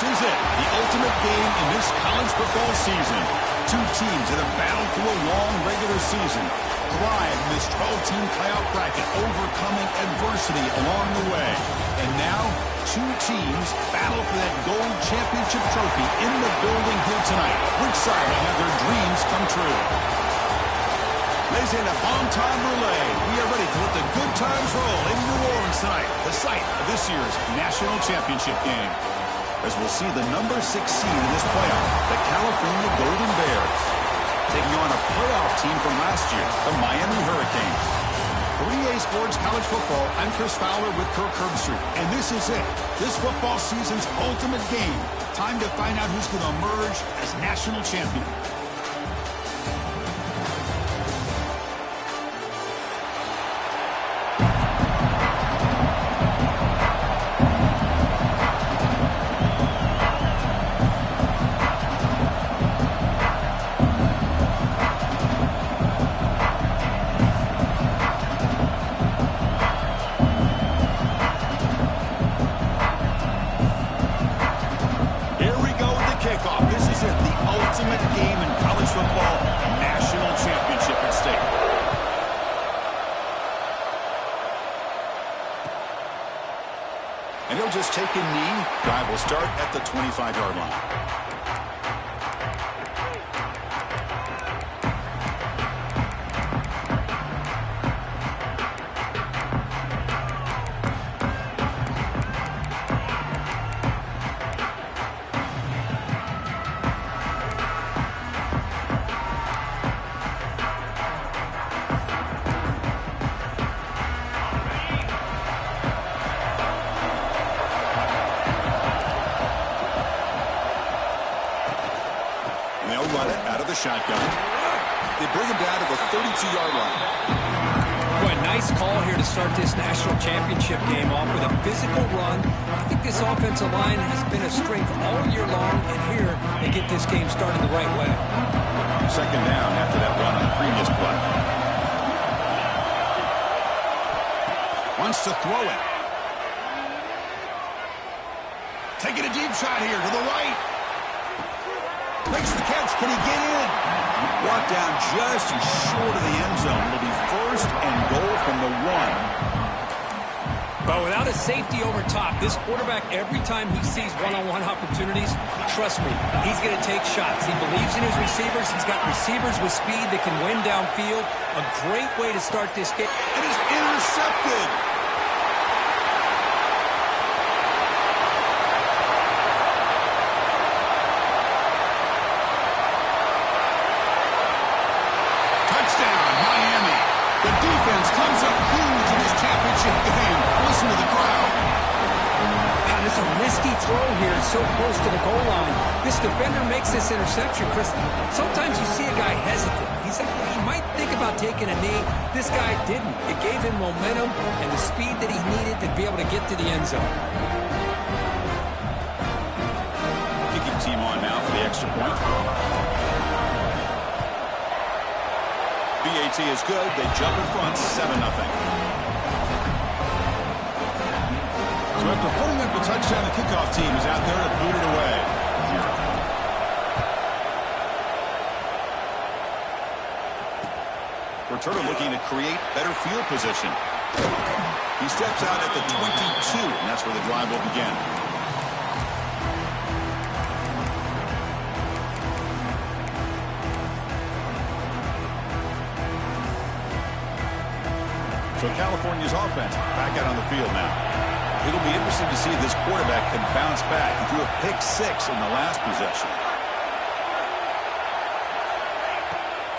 is it, the ultimate game in this college football season. Two teams that have battled through a long regular season, thrived in this 12-team playoff bracket, overcoming adversity along the way. And now, two teams battle for that gold championship trophy in the building here tonight. We're excited to have their dreams come true. Ladies and gentlemen, bon time relay. We are ready to let the good times roll in New Orleans tonight, the site of this year's national championship game. As we'll see the number 6 seed in this playoff, the California Golden Bears, taking on a playoff team from last year, the Miami Hurricanes. 3A Sports College Football, I'm Chris Fowler with Kirk Herbstreit, and this is it. This football season's ultimate game. Time to find out who's going to emerge as national champion. And he'll just take a knee. Drive will start at the 25-yard line. Run it out of the shotgun. They bring him down to the 32-yard line. Boy, nice call here to start this national championship game off with a physical run. I think this offensive line has been a strength all year long, and here they get this game started the right way. Second down after that run on the previous play. Wants to throw it. Taking a deep shot here to the right. Makes the catch. Can he get in? Brought down just short of the end zone. It'll be first and goal from the 1. But without a safety over top, this quarterback, every time he sees one-on-one opportunities, trust me, he's going to take shots. He believes in his receivers. He's got receivers with speed that can win downfield. A great way to start this game. It is intercepted. Comes up huge in this championship game. Listen to the crowd. Wow, this is a risky throw here, so close to the goal line. This defender makes this interception, Chris. Sometimes you see a guy hesitant. He might think about taking a knee. This guy didn't. It gave him momentum and the speed that he needed to be able to get to the end zone. Kicking team on now for the extra point. BAT is good. They jump in front, 7-0. So after putting up a touchdown, the kickoff team is out there to boot it away. Returner looking to create better field position. He steps out at the 22, and that's where the drive will begin. So California's offense back out on the field now. It'll be interesting to see if this quarterback can bounce back. He threw a pick-6 in the last possession.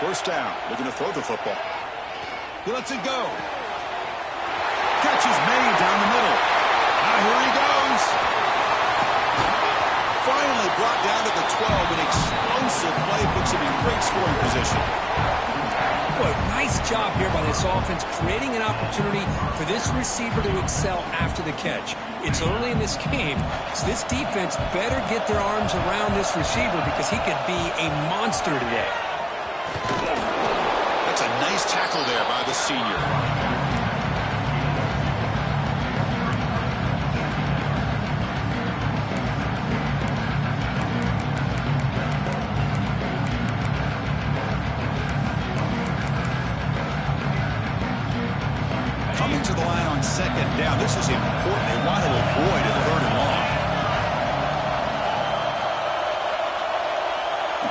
First down, looking to throw the football. He lets it go. Catch is made down the middle. Now here he goes. Finally brought down to the 12. An explosive play puts him in great scoring position. Boy, nice job here by this offense, creating an opportunity for this receiver to excel after the catch. It's early in this game, so this defense better get their arms around this receiver because he could be a monster today. That's a nice tackle there by the senior.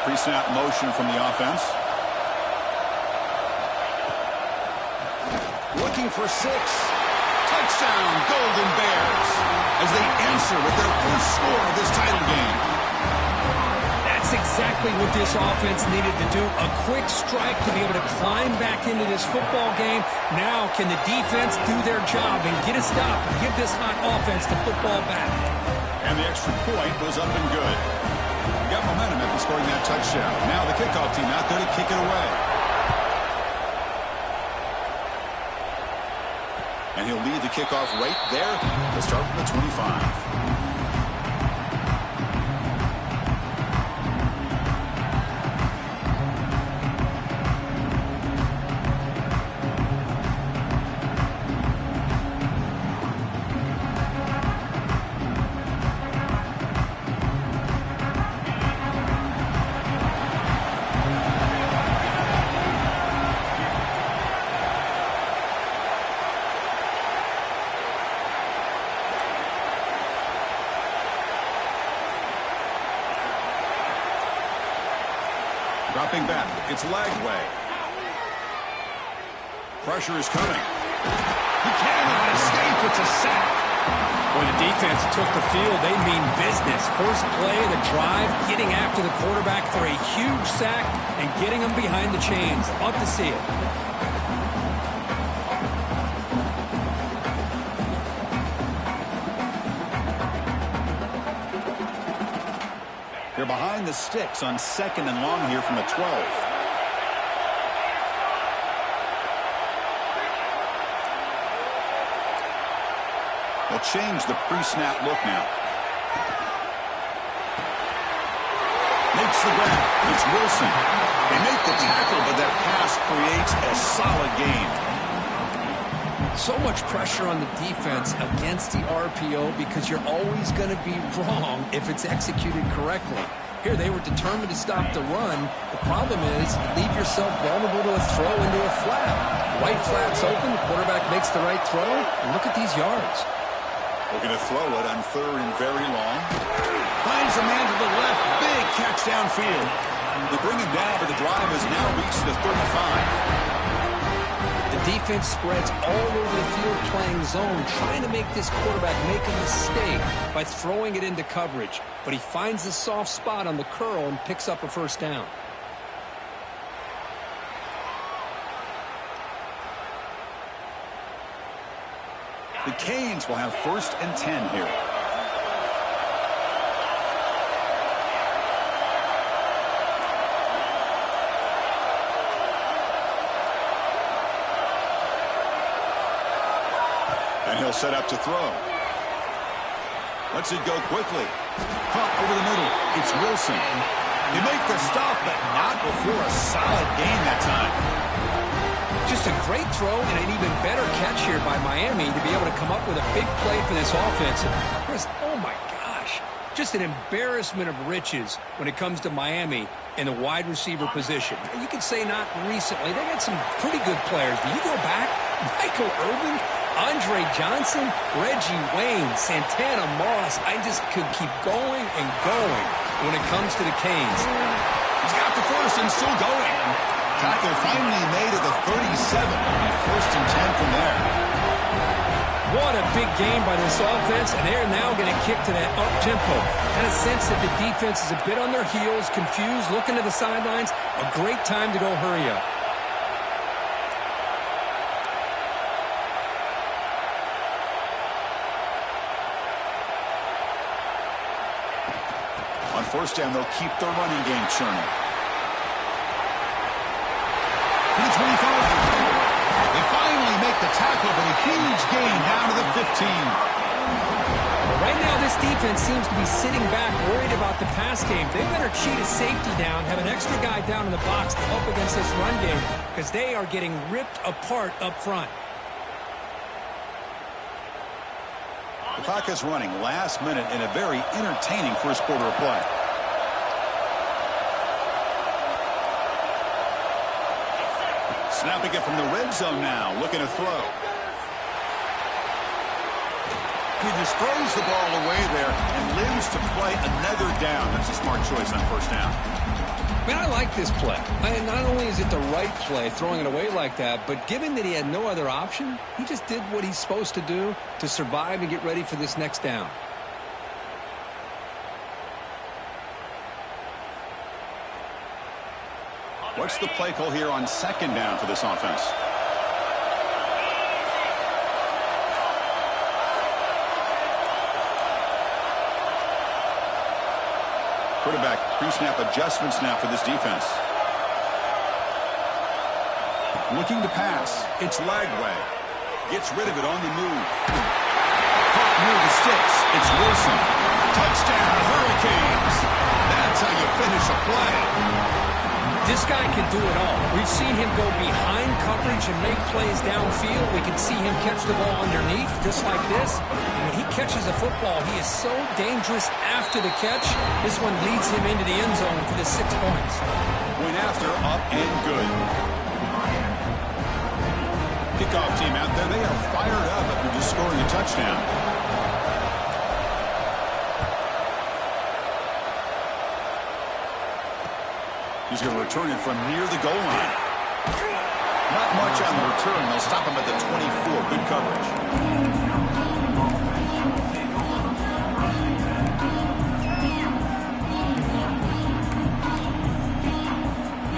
Pre-snap motion from the offense. Looking for 6. Touchdown, Golden Bears, as they answer with their first score of this title game. That's exactly what this offense needed to do. A quick strike to be able to climb back into this football game. Now can the defense do their job and get a stop and give this hot offense the football back? And the extra point was up and good. Got momentum after scoring that touchdown. Now the kickoff team out there to kick it away. And he'll lead the kickoff right there. He'll start from the 25. Dropping back, it's Lagway. Pressure is coming. He cannot escape, it's a sack. When the defense took the field, they mean business. First play of the drive, getting after the quarterback for a huge sack and getting him behind the chains. Love to see it. They're behind the sticks on 2nd and long here from the 12. They'll change the pre-snap look now. Makes the grab. It's Wilson. They make the tackle, but that pass creates a solid gain. So much pressure on the defense against the RPO because you're always going to be wrong if it's executed correctly. Here they were determined to stop the run. The problem is you leave yourself vulnerable to a throw into a flat. White flat's open, the quarterback makes the right throw, and look at these yards. Looking to throw it on 3rd and very long. Finds a man to the left, big catch downfield. They bring him down, but the drive has now reached the 35. The defense spreads all over the field playing zone, trying to make this quarterback make a mistake by throwing it into coverage. But he finds the soft spot on the curl and picks up a first down. The Canes will have 1st and 10 here. And he'll set up to throw. Lets it go quickly. Pump over the middle. It's Wilson. They make the stop, but not before a solid gain that time. Just a great throw and an even better catch here by Miami to be able to come up with a big play for this offense. Chris, oh my gosh. Just an embarrassment of riches when it comes to Miami in the wide receiver position. You could say not recently. They got some pretty good players. Do you go back? Michael Irvin, Andre Johnson, Reggie Wayne, Santana Moss. I just could keep going and going when it comes to the Canes. He's got the first and still going. Tackle finally made at the 37. 1st and 10 from there. What a big game by this offense, and they're now going to kick to that up-tempo. Kind of sense that the defense is a bit on their heels, confused, looking to the sidelines. A great time to go hurry up. On 1st down, they'll keep their running game churning. To the 25. They finally make the tackle, but a huge gain down to the 15. Well, right now, this defense seems to be sitting back, worried about the pass game. They better cheat a safety down, have an extra guy down in the box to help against this run game, because they are getting ripped apart up front. The clock is running last minute in a very entertaining first quarter of play. Snapping it from the red zone now, looking to throw. He just throws the ball away there and lives to play another down. That's a smart choice on 1st down. Man, I like this play. Not only is it the right play, throwing it away like that, but given that he had no other option, he just did what he's supposed to do to survive and get ready for this next down. What's the play call here on second down for this offense? Quarterback pre-snap adjustments now for this defense. Looking to pass. It's Lagway. Gets rid of it on the move. Caught near the sticks. It's Wilson. Touchdown, Hurricanes. That's how you finish a play. This guy can do it all. We've seen him go behind coverage and make plays downfield. We can see him catch the ball underneath, just like this. And when he catches a football, he is so dangerous after the catch. This one leads him into the end zone for the 6 points. Went after, up and good. Kickoff team out there, they are fired up after just scoring a touchdown. He's going to return it from near the goal line. Not much on the return. They'll stop him at the 24. Good coverage.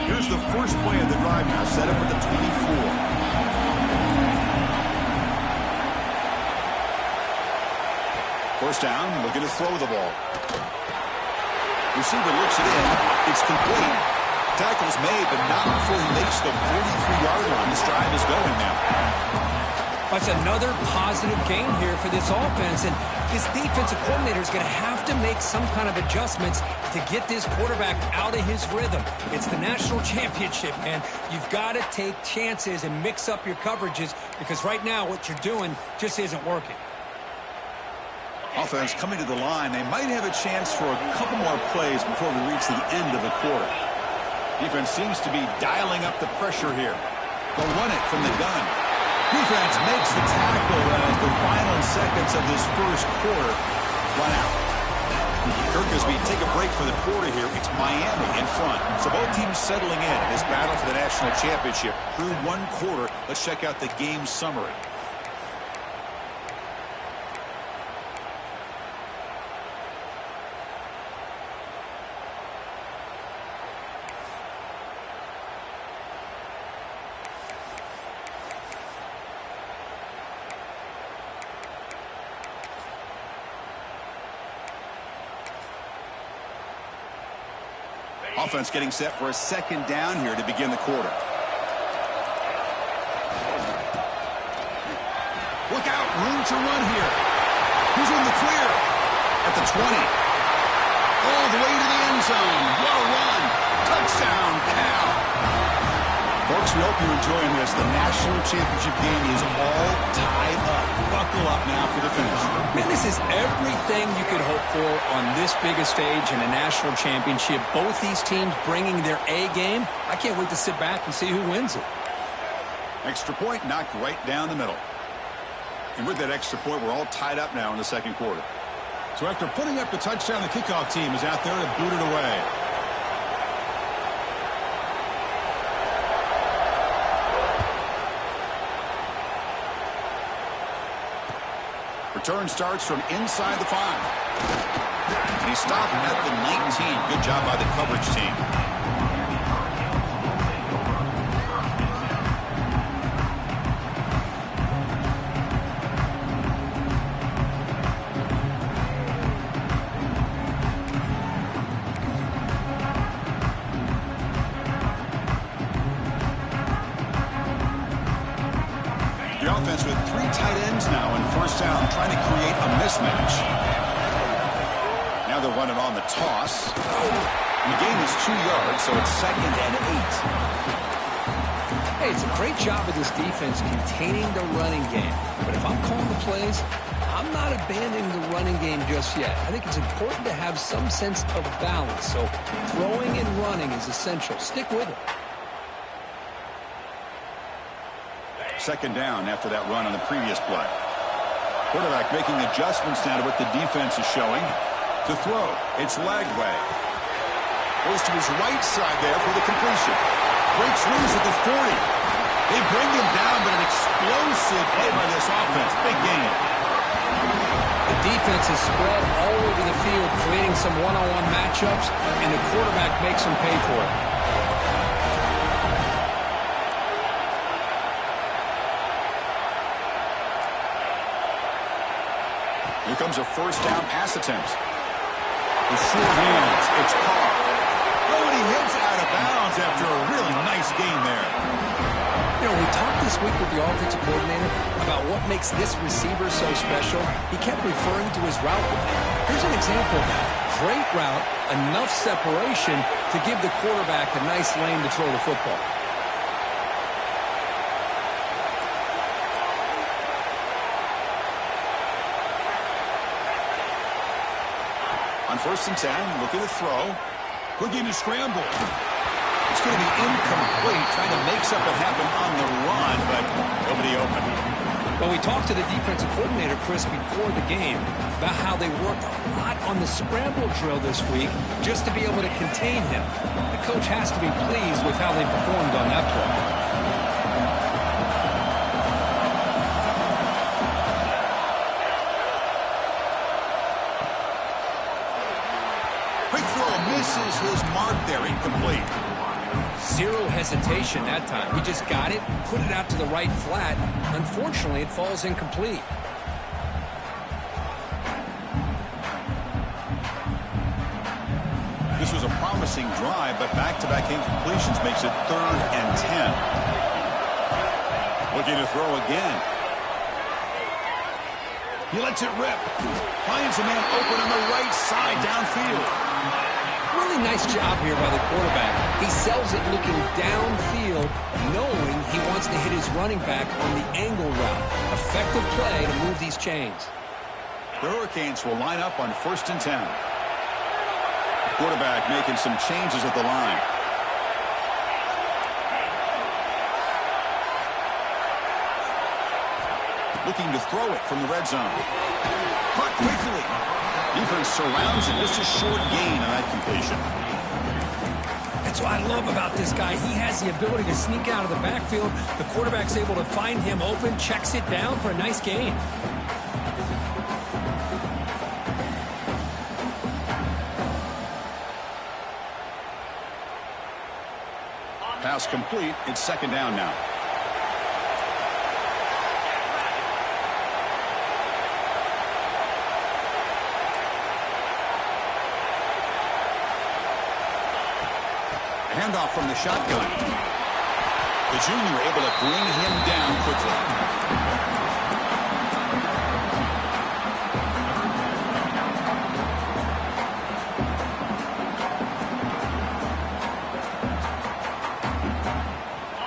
Here's the first play of the drive now. Set up at the 24. First down, looking to throw the ball. Receiver looks it in. It's complete. Tackle's made, but not before he makes the 43-yard line. This drive is going now. That's another positive gain here for this offense, and this defensive coordinator is going to have to make some kind of adjustments to get this quarterback out of his rhythm. It's the national championship, man. You've got to take chances and mix up your coverages, because right now what you're doing just isn't working. Offense coming to the line. They might have a chance for a couple more plays before we reach the end of the quarter. Defense seems to be dialing up the pressure here. They'll run it from the gun. Defense makes the tackle as the final seconds of this first quarter run out. Kirkisby take a break for the quarter here. It's Miami in front. So both teams settling in this battle for the national championship. Through one quarter, let's check out the game summary. Offense getting set for a second down here to begin the quarter. Look out, room to run here. Who's in the clear? At the 20. All the way to the end zone. What a run. Touchdown, Cal. Folks, we hope you're enjoying this. The national championship game is all tied up. Buckle up now for the finish. Man, this is everything you could hope for on this biggest stage in a national championship. Both these teams bringing their A game. I can't wait to sit back and see who wins it. Extra point knocked right down the middle. And with that extra point, we're all tied up now in the second quarter. So after putting up the touchdown, the kickoff team is out there to boot it away. Return starts from inside the 5. And he stopped at the 19. Good job by the coverage team. The offense with 3 tight ends now in first down, trying to create a mismatch. Now they're running on the toss. And the gain is 2 yards, so it's 2nd and 8. Hey, it's a great job of this defense containing the running game. But if I'm calling the plays, I'm not abandoning the running game just yet. I think it's important to have some sense of balance. So throwing and running is essential. Stick with it. Second down after that run on the previous play. Quarterback making adjustments now to what the defense is showing. To throw, it's Lagway. Goes to his right side there for the completion. Breaks loose at the 40. They bring him down, but an explosive play by this offense. Big game. The defense is spread all over the field, creating some one-on-one matchups, and the quarterback makes them pay for it. Here comes a first down pass attempt. The short hands, it's Carr. Oh, and he hits out of bounds after a really nice game there. You know, we talked this week with the offensive coordinator about what makes this receiver so special. He kept referring to his route running. Here's an example of that. Great route, enough separation to give the quarterback a nice lane to throw the football. On 1st and 10, looking to throw. Looking to scramble. It's going to be incomplete, trying to make something happen on the run, but nobody open. Well, we talked to the defensive coordinator, Chris, before the game about how they worked a lot on the scramble drill this week just to be able to contain him. The coach has to be pleased with how they performed on that play. Misses his mark there, incomplete. Zero hesitation that time. He just got it, put it out to the right flat. Unfortunately, it falls incomplete. This was a promising drive, but back-to-back incompletions makes it 3rd and 10. Looking to throw again. He lets it rip. Finds a man open on the right side downfield. Really nice job here by the quarterback. He sells it looking downfield, knowing he wants to hit his running back on the angle route. Effective play to move these chains. The Hurricanes will line up on 1st and 10. Quarterback making some changes at the line. Looking to throw it from the red zone. Caught quickly. Defense surrounds it. Just a short gain on that completion. That's what I love about this guy. He has the ability to sneak out of the backfield. The quarterback's able to find him open, checks it down for a nice gain. Pass complete. It's 2nd down now. Handoff from the shotgun. The junior able to bring him down quickly.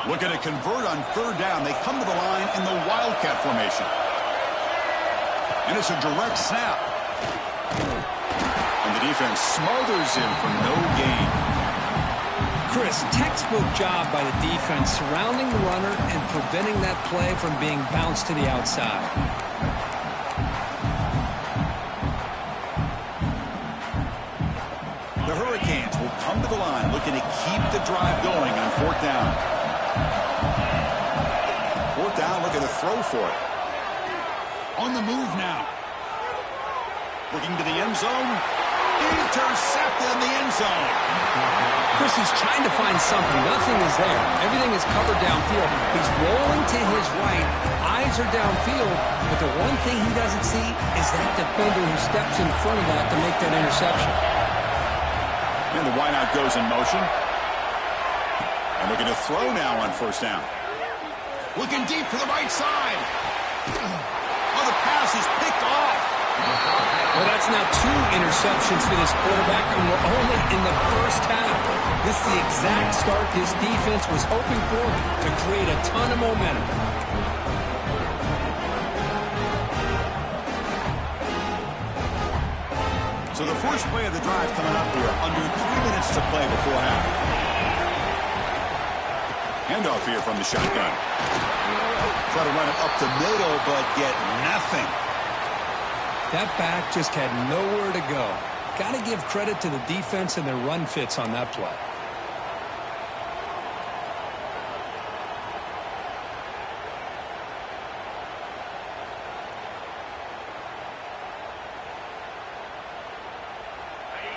Looking to convert on 3rd down. They come to the line in the Wildcat formation. And it's a direct snap. And the defense smothers him for no gain. Chris, textbook job by the defense surrounding the runner and preventing that play from being bounced to the outside. The Hurricanes will come to the line looking to keep the drive going on 4th down. 4th down, looking to throw for it. On the move now. Looking to the end zone. Intercepted in the end zone. Chris, he's trying to find something. Nothing is there. Everything is covered downfield. He's rolling to his right. Eyes are downfield. But the one thing he doesn't see is that defender who steps in front of that to make that interception. And the wideout goes in motion. And looking to throw now on 1st down. Looking deep to the right side. Oh, the pass is picked off. Well, that's now 2 interceptions for this quarterback, and we're only in the first half. This is the exact start this defense was hoping for to create a ton of momentum. So the first play of the drive coming up here, under 3 minutes to play before half. Handoff here from the shotgun. Try to run it up the middle, but get nothing. That back just had nowhere to go. got to give credit to the defense and their run fits on that play.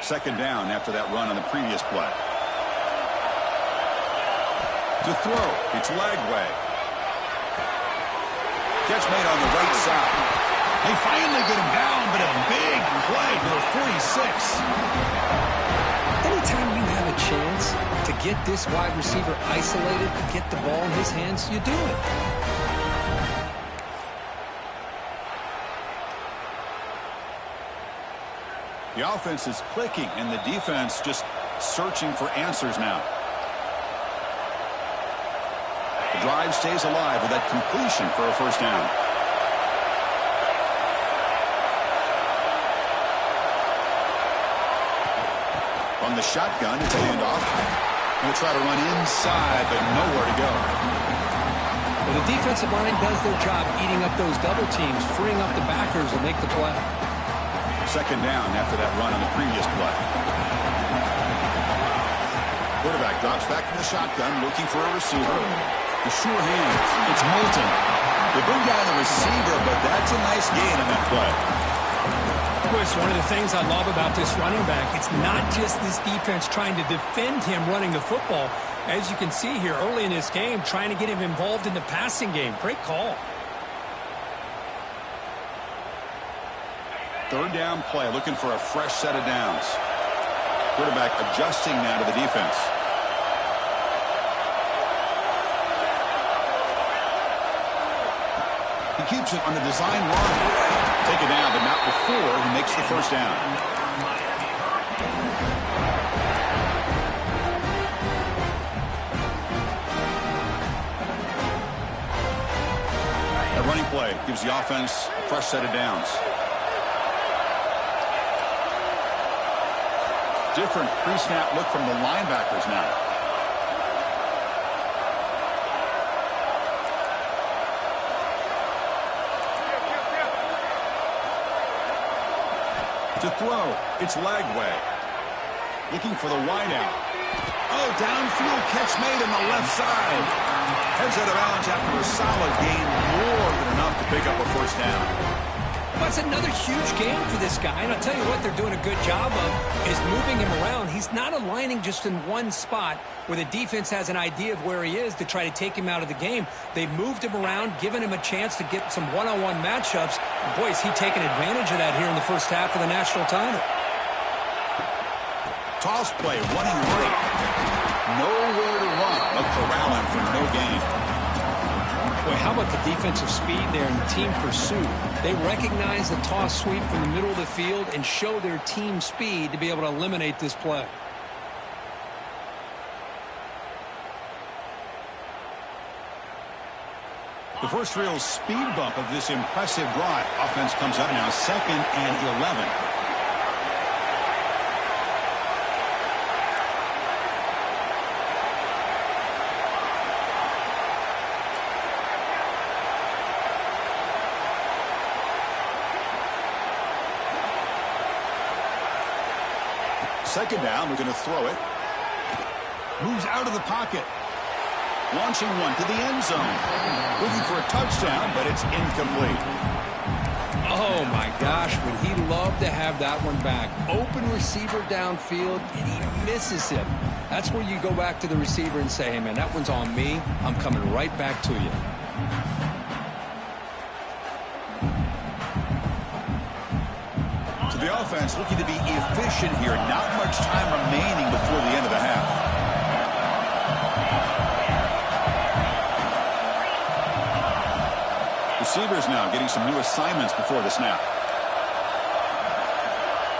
Second down after that run on the previous play. To throw, it's Lagway. Catch made on the right side. They finally get him down, but a big play for 46. Anytime you have a chance to get this wide receiver isolated, to get the ball in his hands, you do it. The offense is clicking, and the defense just searching for answers now. The drive stays alive with that completion for a first down. From the shotgun, it's a handoff. He'll try to run inside, but nowhere to go. Well, the defensive line does their job eating up those double teams, freeing up the backers to make the play. Second down after that run on the previous play. Quarterback drops back from the shotgun, looking for a receiver. The sure hands. It's Moulton. They bring down the receiver, but that's a nice gain on that play. Chris, one of the things I love about this running back, it's not just this defense trying to defend him running the football. As you can see here early in this game, trying to get him involved in the passing game. Great call. Third down play, looking for a fresh set of downs. Quarterback adjusting now to the defense. He keeps it on the design run. Take it down, but not before he makes the first down. A running play gives the offense a fresh set of downs. Different pre-snap look from the linebackers now. To throw, it's Lagway. Looking for the wideout. Oh, downfield catch made on the left side. Heads out of bounds after a solid gain, more than enough to pick up a first down. That's another huge game for this guy, and I'll tell you what they're doing a good job of is moving him around. He's not aligning just in one spot where the defense has an idea of where he is to try to take him out of the game. They've moved him around, given him a chance to get some one-on-one matchups. And boy, is he taking advantage of that here in the first half of the national title. Toss play, running right. Nowhere to run, but corralling for no gain. Boy, how about the defensive speed there and the team pursuit? They recognize the toss sweep from the middle of the field and show their team speed to be able to eliminate this play. The first real speed bump of this impressive drive. Offense comes up now, 2nd and 11. Second down, we're going to throw it. Moves out of the pocket. Launching one to the end zone. Looking for a touchdown, but it's incomplete. Oh, my gosh, would he love to have that one back. Open receiver downfield, and he misses him. That's where you go back to the receiver and say, hey, man, that one's on me. I'm coming right back to you. The offense looking to be efficient here. Not much time remaining before the end of the half. Receivers now getting some new assignments before the snap.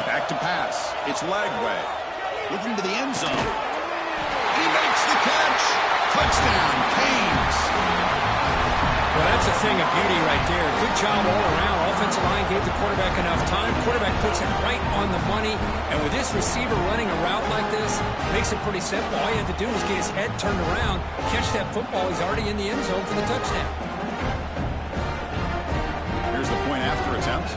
Back to pass. It's Lagway. Looking to the end zone. He makes the catch. Touchdown, Canes. Well, that's a thing of beauty right there. Good job all around. Offensive line gave the quarterback enough time. Quarterback puts it right on the money. And with this receiver running a route like this, makes it pretty simple. All you have to do is get his head turned around, catch that football. He's already in the end zone for the touchdown. Here's the point after attempt.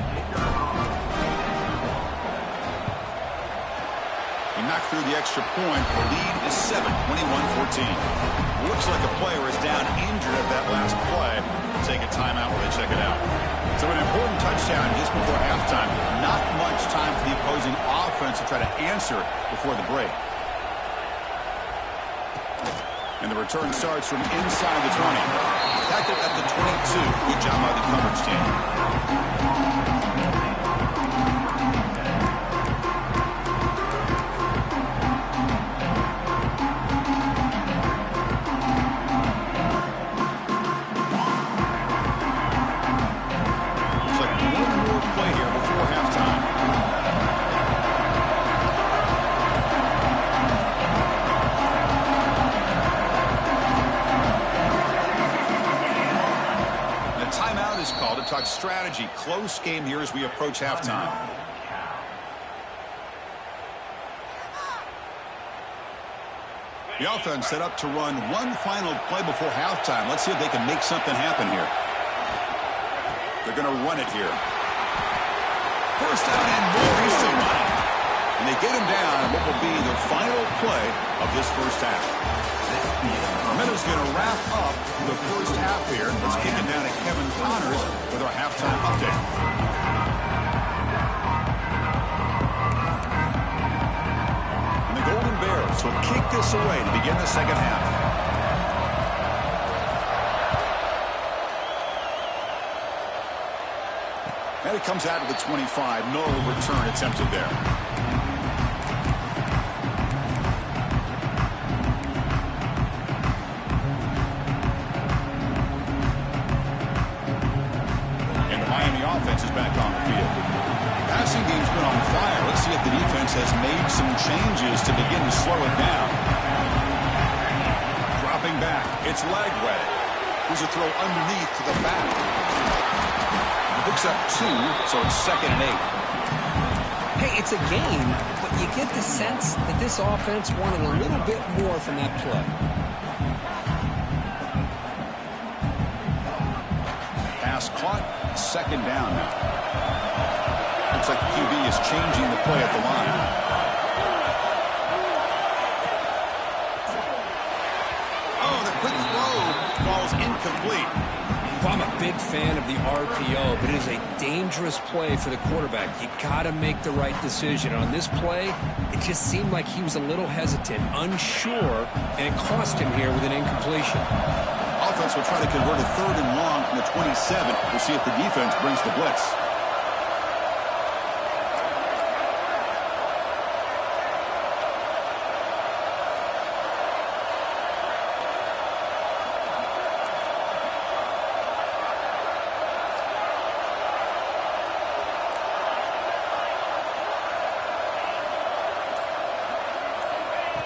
He knocked through the extra point. The lead is 7, 21-14. Looks like a player is down injured at that last play. We'll take a timeout while they check it out. So an important touchdown just before halftime. Not much time for the opposing offense to try to answer before the break. And the return starts from inside the 20. Tackled at the 22. Good job by the coverage team. Talk strategy. Close game here as we approach halftime. The offense set up to run one final play before halftime. Let's see if they can make something happen here. They're going to run it here. First down and more. He's still running. And they get him down on what will be the final play of this first half. Minutes going to wrap up the first half here. Let's kick it down to Kevin Connors with our halftime update. And the Golden Bears will kick this away to begin the second half. And it comes out of the 25. No return attempted there. Offense is back on the field. Passing game's been on fire. Let's see if the defense has made some changes to begin to slow it down. Dropping back. It's Lagway. Here's a throw underneath to the back. Picks up 2, so it's 2nd and 8. Hey, it's a game, but you get the sense that this offense wanted a little bit more from that play. Pass caught. 2nd down now. Looks like the QB is changing the play at the line. Oh, the quick throw falls incomplete. Well, I'm a big fan of the RPO, but it is a dangerous play for the quarterback. You got to make the right decision. On this play, it just seemed like he was a little hesitant, unsure, and it cost him here with an incompletion. Offense will try to convert a 3rd and long from the 27. We'll see if the defense brings the blitz.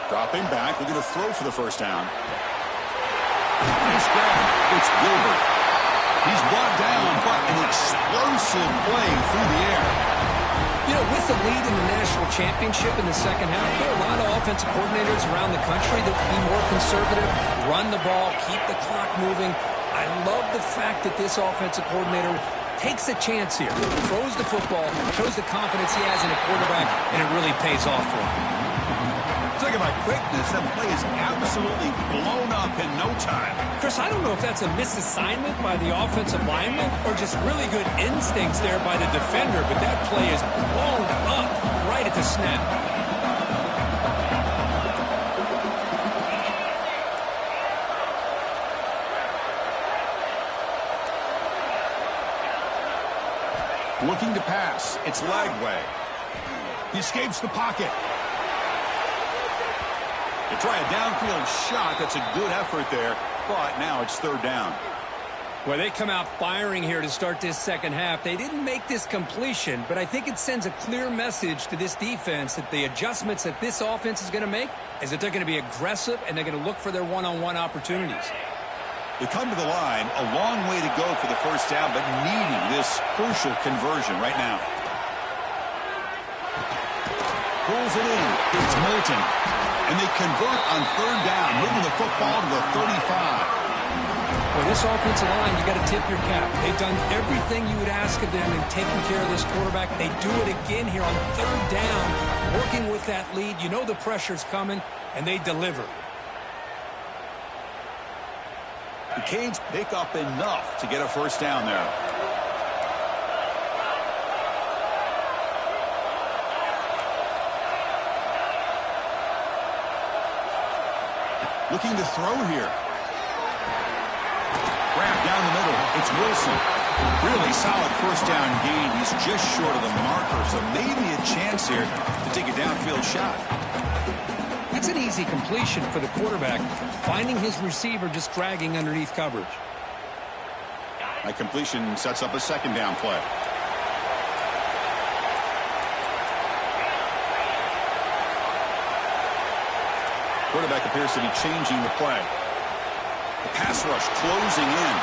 Dropping back, we're going to throw for the first down. Nice grab. It's Gilbert. He's brought down, but an explosive play through the air. You know, with the lead in the national championship in the second half, there are a lot of offensive coordinators around the country that would be more conservative, run the ball, keep the clock moving. I love the fact that this offensive coordinator takes a chance here, throws the football, shows the confidence he has in a quarterback, and it really pays off for him. Talk about quickness. That play is absolutely blown up in no time. Chris, I don't know if that's a misassignment by the offensive lineman or just really good instincts there by the defender, but that play is blown up right at the snap. Looking to pass. It's Lagway. He escapes the pocket. They try a downfield shot. That's a good effort there, but now it's 3rd down. Well, they come out firing here to start this second half. They didn't make this completion, but I think it sends a clear message to this defense that the adjustments that this offense is going to make is that they're going to be aggressive and they're going to look for their one-on-one opportunities. They come to the line, a long way to go for the first down, but needing this crucial conversion right now. Pulls it in. It's Moulton. And they convert on 3rd down, moving the football to the 35. Well, this offensive line, you got to tip your cap. They've done everything you would ask of them in taking care of this quarterback. They do it again here on 3rd down. Working with that lead, you know the pressure's coming, and they deliver. The Canes pick up enough to get a first down there. Looking to throw here. Wrap down the middle. It's Wilson. Really solid first down gain. He's just short of the marker, so maybe a chance here to take a downfield shot. That's an easy completion for the quarterback, finding his receiver just dragging underneath coverage. That completion sets up a second down play. Quarterback appears to be changing the play. The pass rush closing in.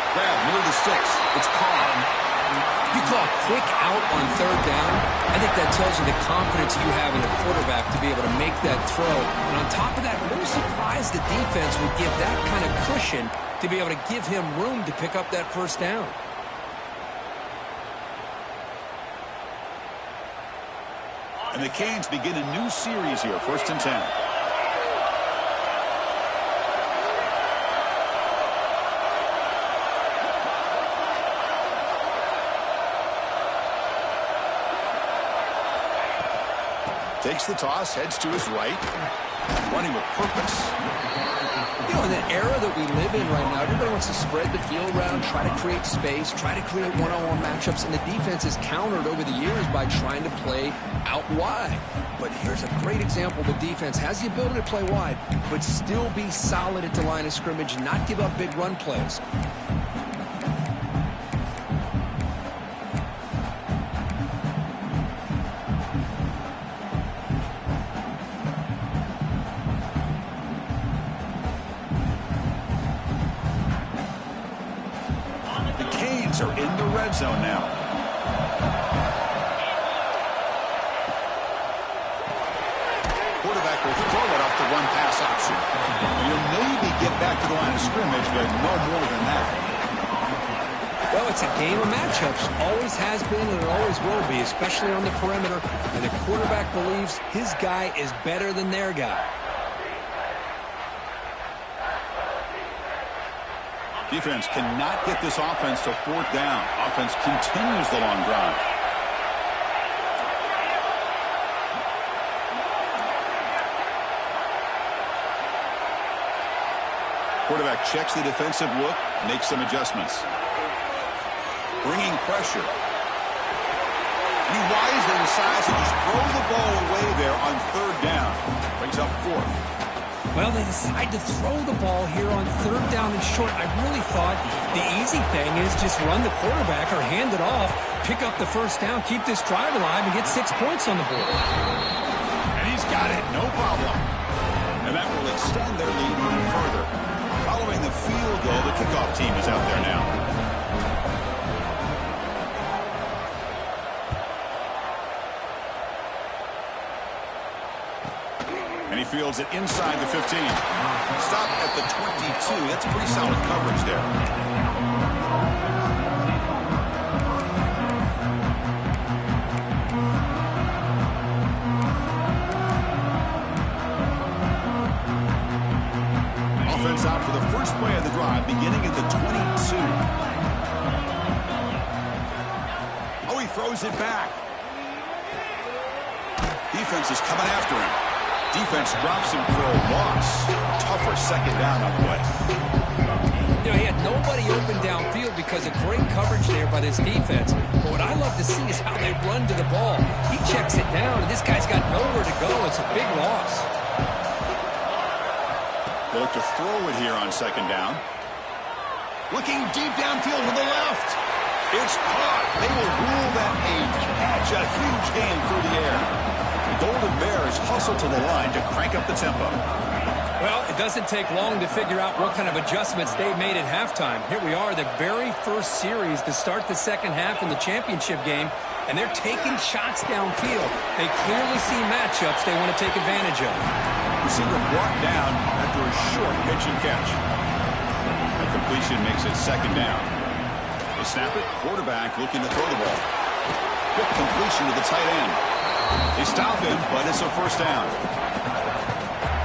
Grab near the sticks. It's caught. You call quick out on third down. I think that tells you the confidence you have in the quarterback to be able to make that throw. And on top of that, a little surprised the defense would give that kind of cushion to be able to give him room to pick up that first down. And the Canes begin a new series here, 1st and 10. Takes the toss, heads to his right. Running with purpose. You know, in the era that we live in right now, everybody wants to spread the field around, try to create space, try to create one-on-one matchups, and the defense is countered over the years by trying to play out wide. But here's a great example. The defense has the ability to play wide, but still be solid at the line of scrimmage, not give up big run plays. Are in the red zone now. Quarterback will throw it off the run-pass option. You'll maybe get back to the line of scrimmage, but no more than that. Well, it's a game of matchups. Always has been and it always will be, especially on the perimeter. And the quarterback believes his guy is better than their guy. Defense cannot get this offense to 4th down. Offense continues the long drive. Quarterback checks the defensive look, makes some adjustments. Bringing pressure. He wisely decides to just throw the ball away there on 3rd down. Brings up 4th. Well, they decide to throw the ball here on 3rd down and short. I really thought the easy thing is just run the quarterback or hand it off, pick up the first down, keep this drive alive, and get 6 points on the board. And he's got it, no problem. And that will extend their lead even further. Following the field goal, the kickoff team is out there now. And he fields it inside the 15. Stop at the 22. That's pretty solid coverage there. Offense out for the first play of the drive, beginning at the 22. Oh, he throws it back. Defense is coming after him. Defense drops him for a loss. Tougher second down on the way. You know, he had nobody open downfield because of great coverage there by this defense. But what I love to see is how they run to the ball. He checks it down, and this guy's got nowhere to go. It's a big loss. They look to throw it here on 2nd down. Looking deep downfield to the left. It's caught. They will rule that a catch. A huge gain through the air. The Golden Bears hustle to the line to crank up the tempo. Well, it doesn't take long to figure out what kind of adjustments they made at halftime. Here we are, the very first series to start the second half in the championship game, and they're taking shots downfield. They clearly see matchups they want to take advantage of. Receiver brought down after a short pitch and catch. The completion makes it 2nd down. They snap it. Quarterback looking to throw the ball. Quick completion to the tight end. They stop him, but it's a first down.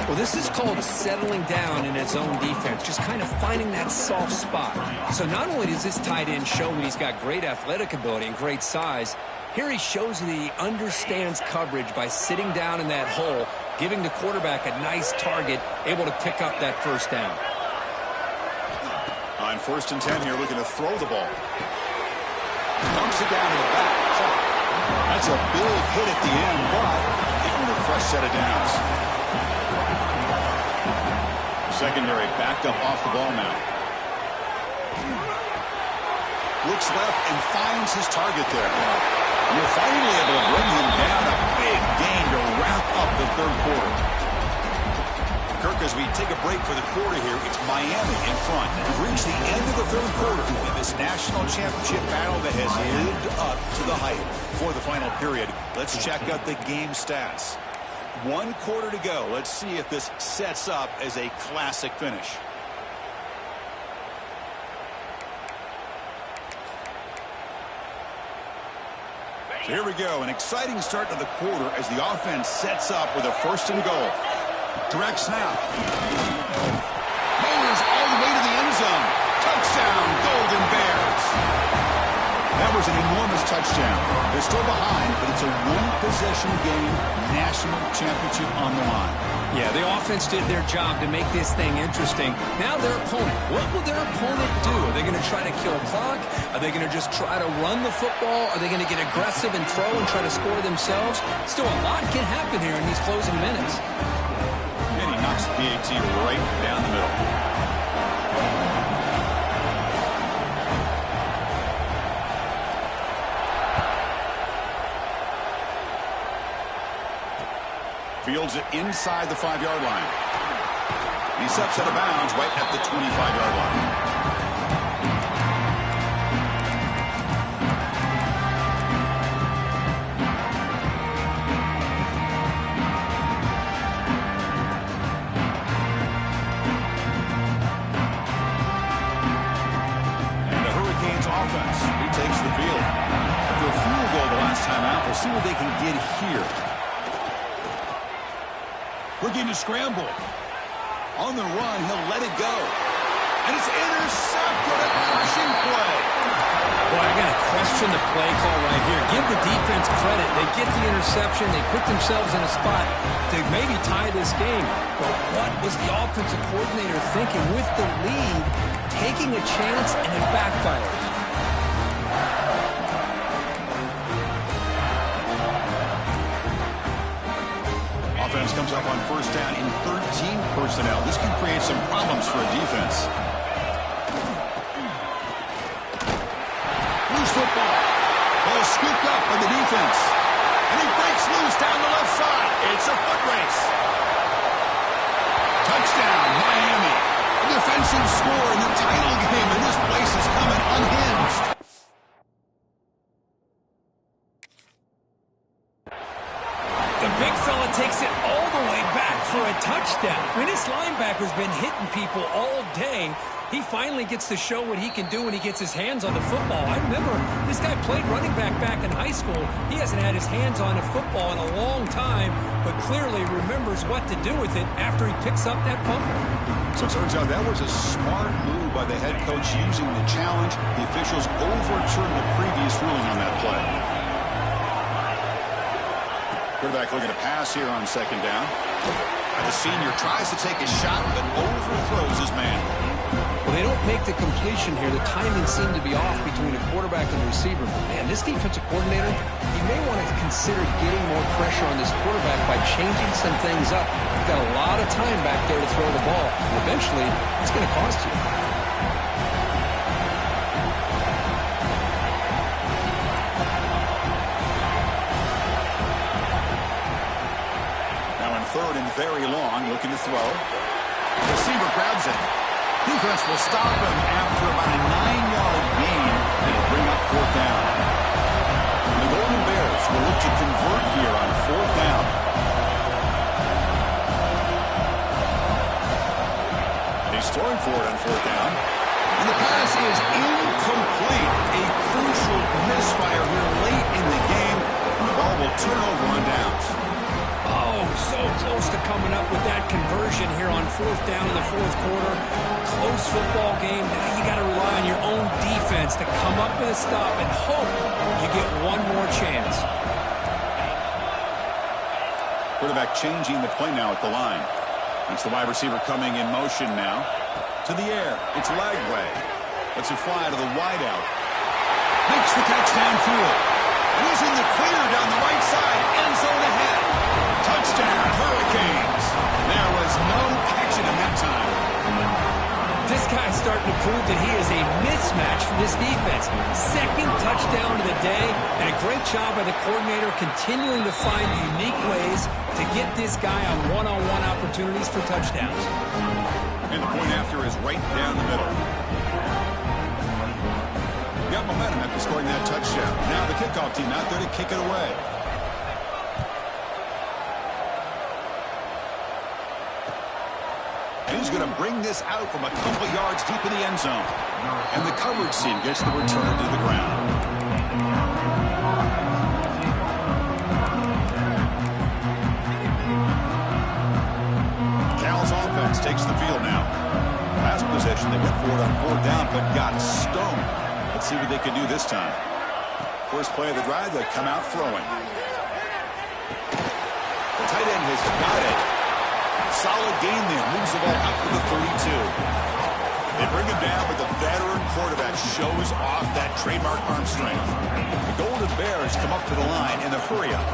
Well, this is called settling down in his own defense, just kind of finding that soft spot. So not only does this tight end show that he's got great athletic ability and great size, here he shows that he understands coverage by sitting down in that hole, giving the quarterback a nice target, able to pick up that first down. On 1st and 10 here, looking to throw the ball. Dumps it down in the back. That's a big hit at the end, but given a fresh set of downs. Secondary backed up off the ball now. Looks left and finds his target there. You're finally able to bring him down. A big gain to wrap up the third quarter. Kirk, as we take a break for the quarter here, it's Miami in front. We've reached the end of the third quarter in this national championship battle that has lived up to the hype. For the final period, let's check out the game stats. 1 quarter to go. Let's see if this sets up as a classic finish. So here we go. An exciting start to the quarter as the offense sets up with a 1st and goal. Direct snap. Mailers all the way to the end zone. Touchdown, Golden Bears. That was an enormous touchdown. They're still behind, but it's a one-possession game, national championship on the line. Yeah, the offense did their job to make this thing interesting. Now their opponent. What will their opponent do? Are they going to try to kill clock? Are they going to just try to run the football? Are they going to get aggressive and throw and try to score themselves? Still, a lot can happen here in these closing minutes. And he knocks the PAT right down the middle. Fields it inside the 5-yard line. He steps out of bounds right at the 25-yard line. And the Hurricanes offense retakes the field. After a field goal the last time out, we'll see what they can get here. Looking to scramble. On the run, he'll let it go. And it's intercepted. A crushing play. Boy, I got to question the play call right here. Give the defense credit. They get the interception. They put themselves in a spot to maybe tie this game. But what was the offensive coordinator thinking with the lead, taking a chance, and it backfired? Offense comes up on 1st down in 13 personnel. This can create some problems for a defense. Loose football. Ball scooped up by the defense. And he breaks loose down the left side. It's a foot race. Touchdown, Miami. A defensive score in the title game, and this place is coming unhinged. The big fella takes it all the way back for a touchdown. I mean, this linebacker's been hitting people all day. He finally gets to show what he can do when he gets his hands on the football. I remember this guy played running back in high school. He hasn't had his hands on a football in a long time, but clearly remembers what to do with it after he picks up that fumble. So it turns out that was a smart move by the head coach using the challenge. The officials overturned the previous ruling on that play. Quarterback looking to pass here on 2nd down. And the senior tries to take a shot, but overthrows his man. Well, they don't make the completion here. The timing seemed to be off between the quarterback and the receiver. But, man, this defensive coordinator, he may want to consider getting more pressure on this quarterback by changing some things up. You've got a lot of time back there to throw the ball. And eventually, it's going to cost you. Now in 3rd and very long, looking to throw. The receiver grabs it. Defense will stop him after about a 9-yard gain. It'll bring up 4th down. And the Golden Bears will look to convert here on 4th down. He's throwing for it on 4th down. And the pass is incomplete. A crucial misfire here late in the game. And the ball will will turn over on downs. Oh, so close to coming up with that conversion here on fourth down in the fourth quarter. Close football game. Now you got to rely on your own defense to come up with a stop and hope you get one more chance. Quarterback changing the play now at the line. That's the wide receiver coming in motion now. To the air. It's Lagway. Lets it fly to the wideout. Makes the catch downfield. Using the clear down the right side. End zone ahead. Touchdown, Hurricanes. There was no catching him that time. This guy's starting to prove that he is a mismatch for this defense. Second touchdown of the day, and a great job by the coordinator continuing to find unique ways to get this guy on one-on-one opportunities for touchdowns. And the point after is right down the middle. Got momentum after scoring that touchdown. Now the kickoff team out there to kick it away. And he's going to bring this out from a couple yards deep in the end zone. And the coverage team gets the return to the ground. Cal's offense takes the field now. Last possession, they went for it on fourth down, but got stoned. Let's see what they can do this time. First play of the drive, they come out throwing. The tight end has got it. Solid gain there. Moves the ball up to the 32. They bring him down, but the veteran quarterback shows off that trademark arm strength. The Golden Bears come up to the line in the hurry-up.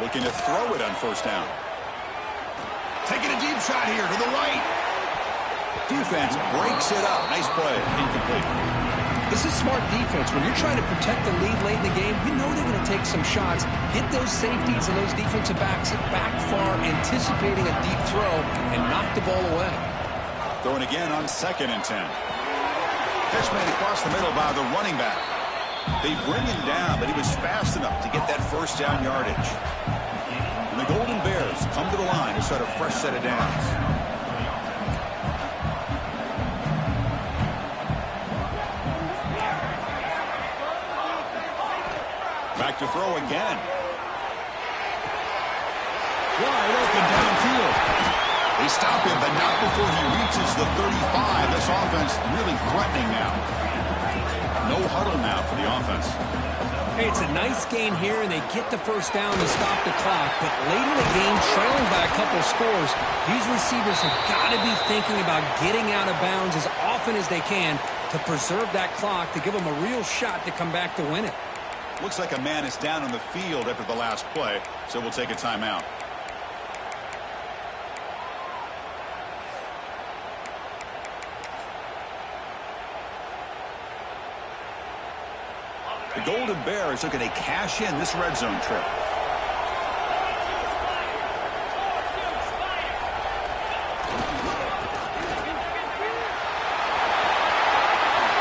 Looking to throw it on first down. Taking a deep shot here to the right. Defense breaks it up. Nice play. Incomplete. This is smart defense. When you're trying to protect the lead late in the game, you know they're going to take some shots, get those safeties and those defensive backs back far, anticipating a deep throw, and knock the ball away. Throwing again on 2nd and 10. Catch made across the middle by the running back. They bring him down, but he was fast enough to get that first down yardage. And the Golden Bears come to the line to start a fresh set of downs. Back to throw again. Wide open downfield. They stop him, but not before he reaches the 35. This offense really threatening now. No huddle now for the offense. Hey, it's a nice gain here, and they get the first down to stop the clock. But late in the game, trailing by a couple scores, these receivers have got to be thinking about getting out of bounds as often as they can to preserve that clock, to give them a real shot to come back to win it. Looks like a man is down on the field after the last play, so we'll take a timeout. The Golden Bears are going to cash in this red zone trip.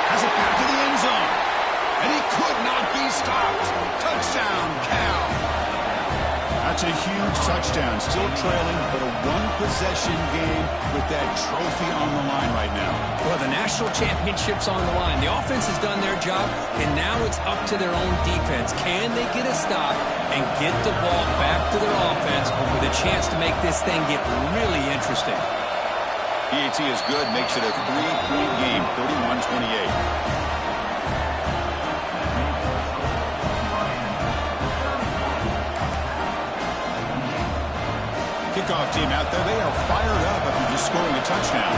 Has it back to the end zone. And he could not be stopped. Touchdown, Cal. That's a huge touchdown. Still trailing, but a one-possession game with that trophy on the line right now. Well, the national championship's on the line. The offense has done their job, and now it's up to their own defense. Can they get a stop and get the ball back to their offense with a chance to make this thing get really interesting? PAT is good, makes it a 3-point game, 31-28. Kickoff team out there. They are fired up after just scoring a touchdown.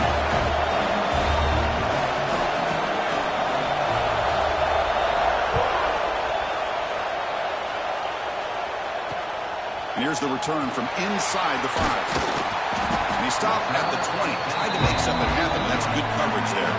And here's the return from inside the 5. And he stopped at the 20. Tried to make something happen. That's good coverage there.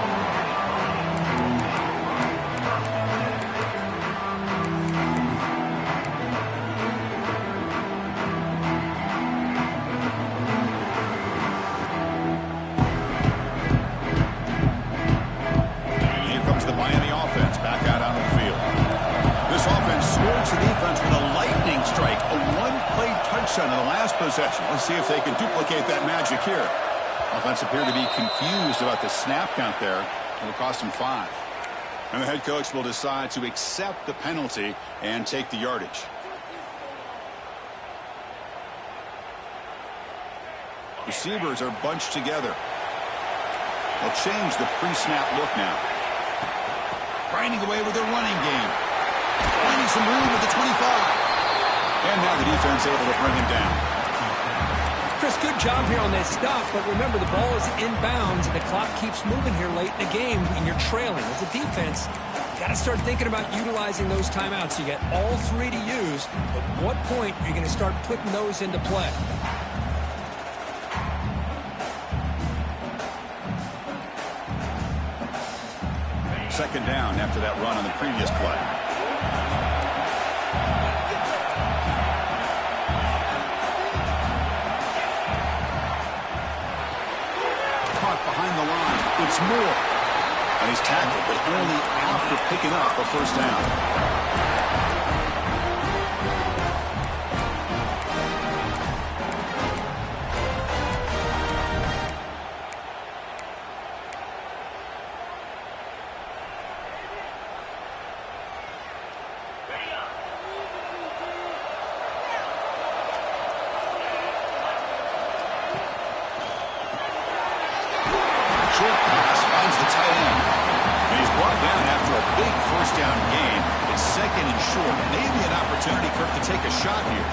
In the last possession. Let's see if they can duplicate that magic here. Offense appeared to be confused about the snap count there. It'll cost them 5. And the head coach will decide to accept the penalty and take the yardage. Receivers are bunched together. They'll change the pre-snap look now. Grinding away with their running game. Finding some room at the 25. And now the defense able to bring him down. Chris, good job here on that stop, but remember the ball is inbounds and the clock keeps moving here late in the game and you're trailing. As a defense, you got to start thinking about utilizing those timeouts. You got all three to use. At what point are you going to start putting those into play? Second down after that run on the previous play. Caught behind the line. It's Moore. And he's tackled, but only after picking up a first down. Short pass finds the tight end. And he's brought down after a big first down gain. It's second and short. Maybe an opportunity, Kirk, to take a shot here.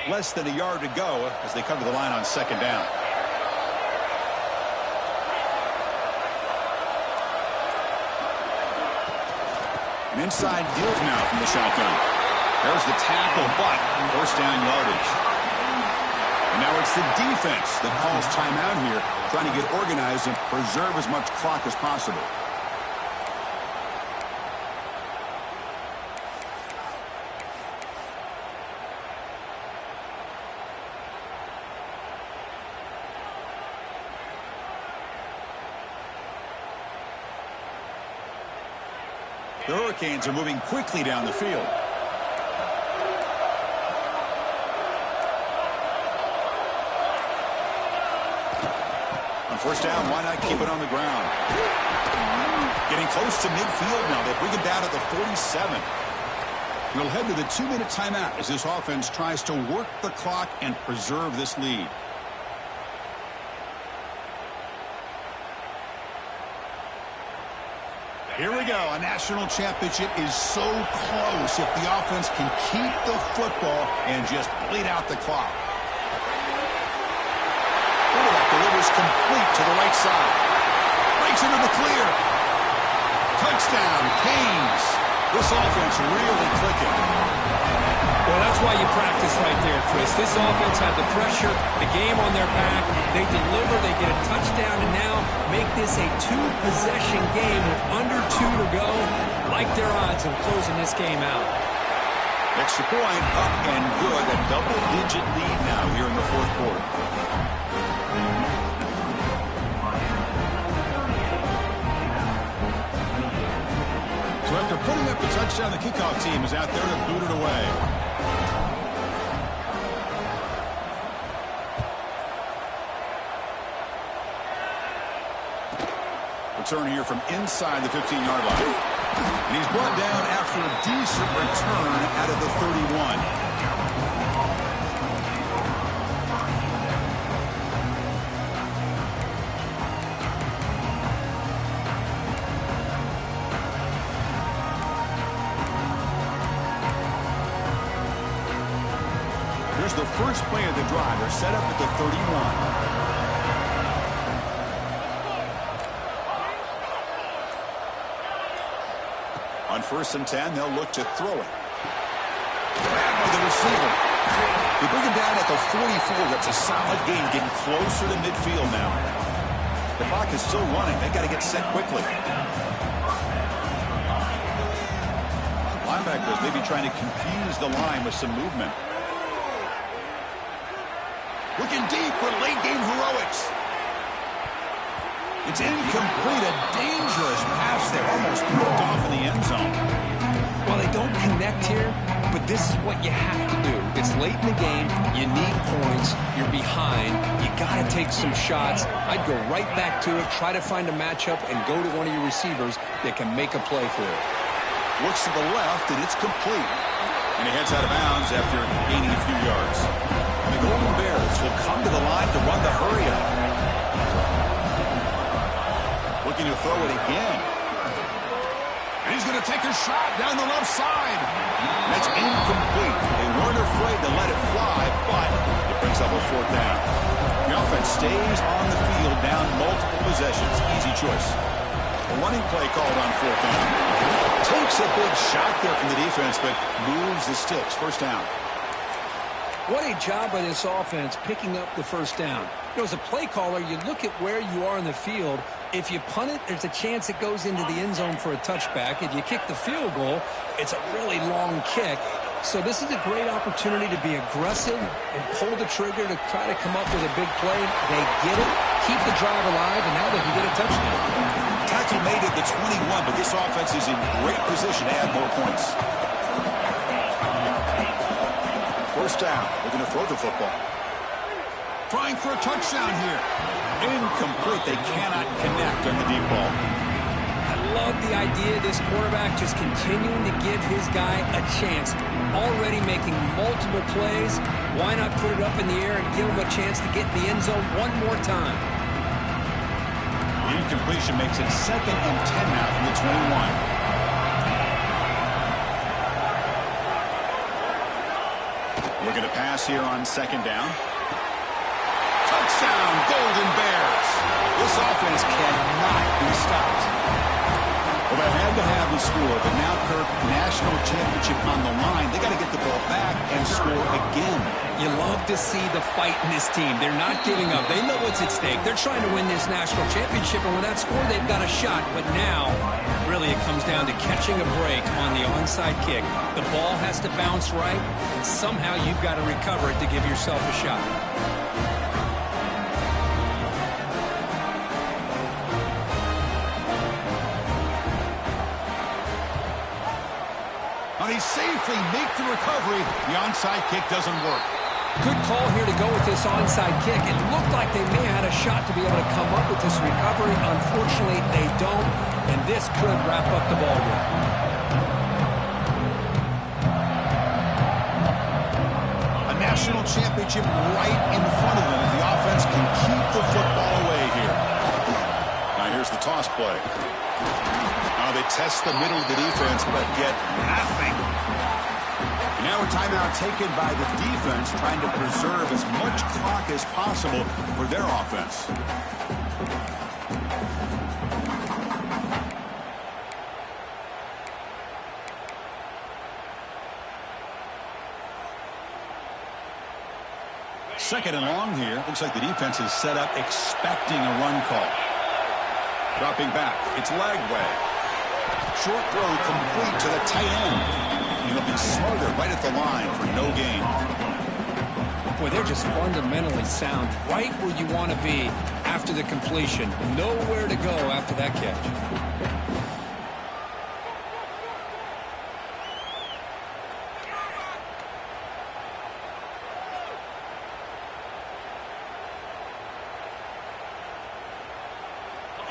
Less than a yard to go as they come to the line on second down. An inside give now from the shotgun. There's the tackle, but first down yardage. And now it's the defense that calls timeout here, trying to get organized and preserve as much clock as possible. The Hurricanes are moving quickly down the field. On first down, why not keep it on the ground? Getting close to midfield now. They bring him down at the 47. We'll head to the 2-minute timeout as this offense tries to work the clock and preserve this lead. Here we go. A national championship is so close if the offense can keep the football and just bleed out the clock. Quarterback delivers complete to the right side. Breaks into the clear. Touchdown, Canes. This offense really clicking. Well, that's why you practice right there, Chris. This offense had the pressure, the game on their back. They deliver, they get a touchdown, and now make this a two-possession game with under 2 to go. Like their odds of closing this game out. Extra point up and good. A double-digit lead now here in the fourth quarter. So after putting up the touchdown, the kickoff team is out there to boot it away. Return here from inside the 15-yard line. And he's brought down after a decent return out of the 31. Here's the first play of the drive. They're set up at the 31. On 1st and 10, they'll look to throw it. Grabbed by the receiver. They bring him down at the 44. That's a solid gain, getting closer to midfield now. The clock is still running. They've got to get set quickly. Linebackers maybe trying to confuse the line with some movement. Looking deep for late-game heroics. It's incomplete. A dangerous pass there. Almost picked off in the end zone. Well, they don't connect here, but this is what you have to do. It's late in the game. You need points. You're behind. You got to take some shots. I'd go right back to it, try to find a matchup, and go to one of your receivers that can make a play for it. Looks to the left, and it's complete. And he heads out of bounds after gaining a few yards. And the Golden Bears will come to the line to run the hurry-up. Looking to throw it again. And he's going to take a shot down the left side. That's incomplete. They weren't afraid to let it fly, but it brings up a fourth down. The offense stays on the field down multiple possessions. Easy choice. A running play called on fourth down. Takes a big shot there from the defense, but moves the sticks. First down. What a job by this offense picking up the first down. You know, as a play caller, you look at where you are in the field. If you punt it, there's a chance it goes into the end zone for a touchback. If you kick the field goal, it's a really long kick. So this is a great opportunity to be aggressive and pull the trigger to try to come up with a big play. They get it, keep the drive alive, and now they can get a touchdown. Tackle made it the 21, but this offense is in great position to add more points. First down, looking to throw the football. Trying for a touchdown here. Incomplete. They cannot connect on the deep ball. I love the idea of this quarterback just continuing to give his guy a chance. Already making multiple plays. Why not put it up in the air and give him a chance to get in the end zone one more time? The incompletion makes it 2nd and 10 now from the 21. Looking to pass here on 2nd down. Touchdown, Golden Bears. This offense cannot be stopped. Well, they had to have the score, but now, Kirk, national championship on the line. They got to get the ball back and score again. You love to see the fight in this team. They're not giving up. They know what's at stake. They're trying to win this national championship, and with that score, they've got a shot. But now, really, it comes down to catching a break on the onside kick. The ball has to bounce right, and somehow you've got to recover it to give yourself a shot. He safely make the recovery. The onside kick doesn't work. Good call here to go with this onside kick. It looked like they may have had a shot to be able to come up with this recovery. Unfortunately, they don't, and this could wrap up the ball game. A national championship right in front of them if the offense can keep the football away here. Now here's the toss play. They test the middle of the defense, but get nothing. Now a timeout taken by the defense, trying to preserve as much clock as possible for their offense. Second and long here. Looks like the defense is set up expecting a run call. Dropping back. It's Lagway. Short throw complete to the tight end. He'll be smothered right at the line for no gain. Boy, they're just fundamentally sound. Right where you want to be after the completion. Nowhere to go after that catch.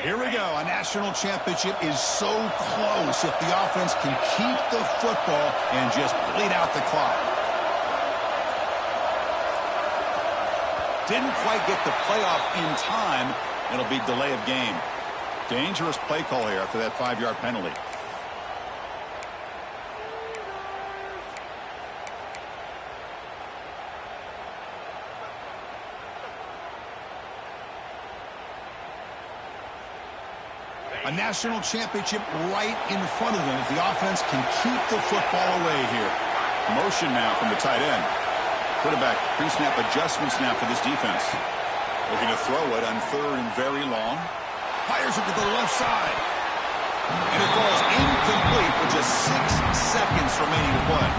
Here we go. A national championship is so close if the offense can keep the football and just bleed out the clock. Didn't quite get the playoff in time. It'll be delay of game. Dangerous play call here after that 5-yard penalty. A national championship right in front of them if the offense can keep the football away here. Motion now from the tight end. Quarterback pre-snap adjustments now for this defense. Looking to throw it on 3rd and very long. Fires it to the left side. And it falls incomplete with just 6 seconds remaining to play.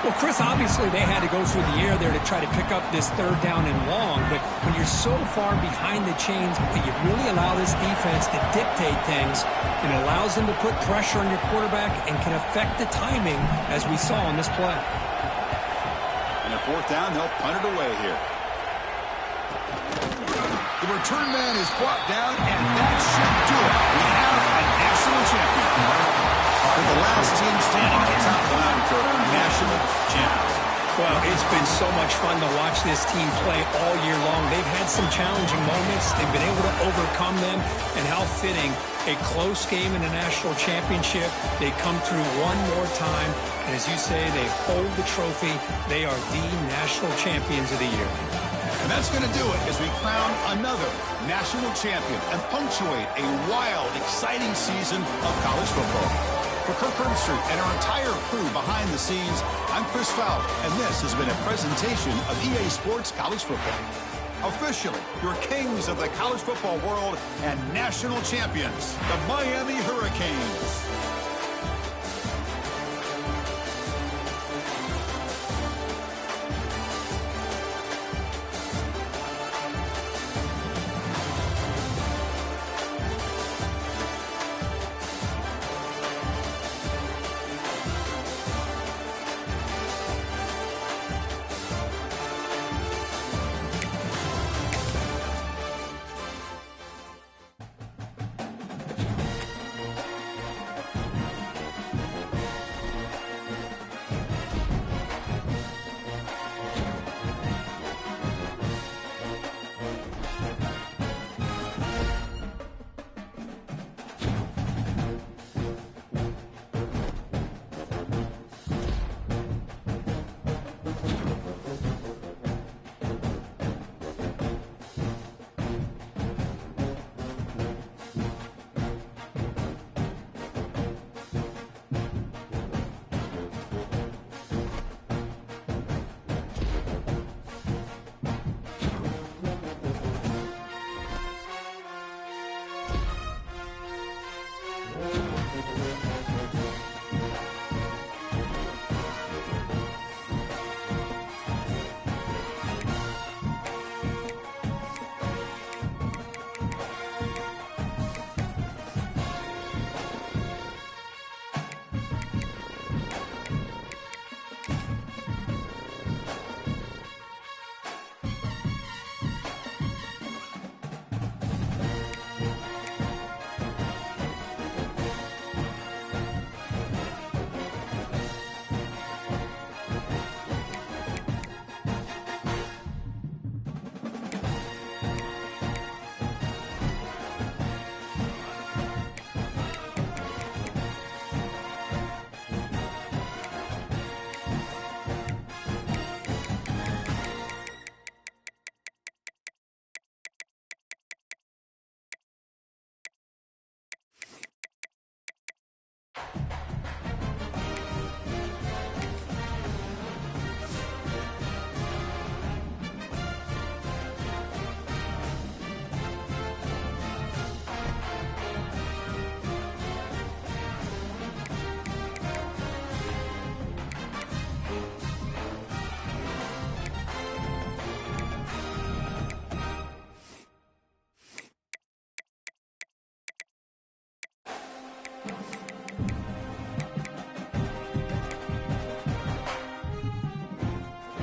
Well, Chris, obviously they had to go through the air there to try to pick up this third down and long, but when you're so far behind the chains, you really allow this defense to dictate things. It allows them to put pressure on your quarterback and can affect the timing, as we saw on this play. And a fourth down, they'll punt it away here. The return man is brought down, and that should do it. We have a national champion. With the last team standing at the top of the mountain for national champions. Well, it's been so much fun to watch this team play all year long. They've had some challenging moments. They've been able to overcome them. And how fitting, a close game in a national championship. They come through one more time. And as you say, they hold the trophy. They are the national champions of the year. And that's going to do it as we crown another national champion and punctuate a wild, exciting season of college football. For Kirk Herbstreit and our entire crew behind the scenes, I'm Chris Fowler, and this has been a presentation of EA Sports College Football. Officially, your kings of the college football world and national champions, the Miami Hurricanes.